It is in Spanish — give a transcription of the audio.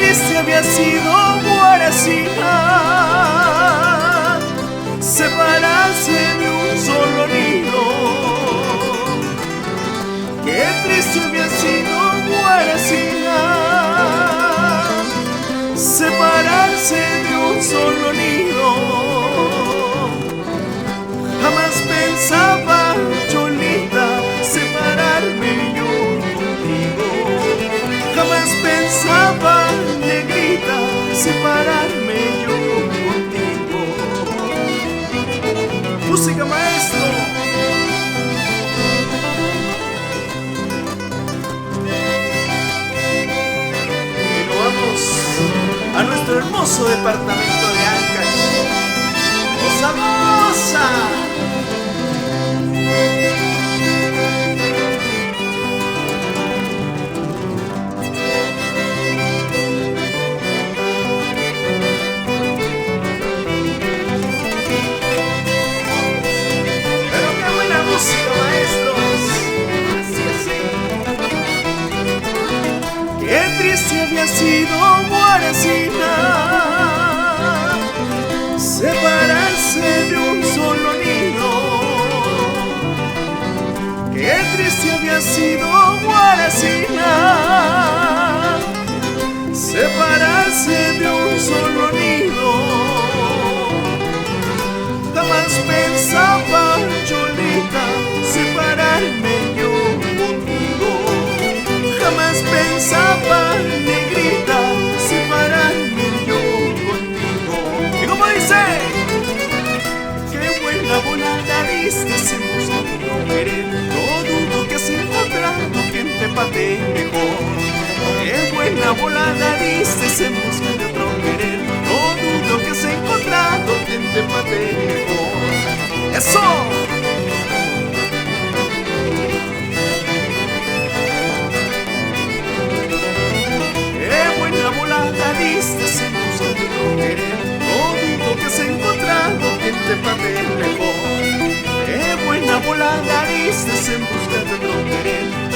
triste había sido Guaracina, separarse de un solo nido. Qué triste había sido Guaracina, separarse de un solo nido. Jamás pensaba, Cholita, separarme yo contigo. Jamás pensaba, negrita, separarme yo contigo. Música, maestro. Y nos vamos a nuestro hermoso departamento de Ancash. ¡Cosa moza! Había sido Guaracina, separarse de un solo nido. Qué triste había sido Guaracina, separarse de un solo nido. Jamás pensaba, Cholita, separarme yo contigo. Jamás pensaba, negrita, separarme yo contigo. ¿Y cómo dice? Qué buena volada diste en busca de tu querer. No dudo que has encontrado quien te patee mejor. Qué buena volada diste en busca de otro querer. No dudo que has encontrado quien te patee mejor. ¡Eso! Diste en busca de tu querer. No dudo que has encontrado quien te patee mejor. Qué buena volada diste en busca de tu querer.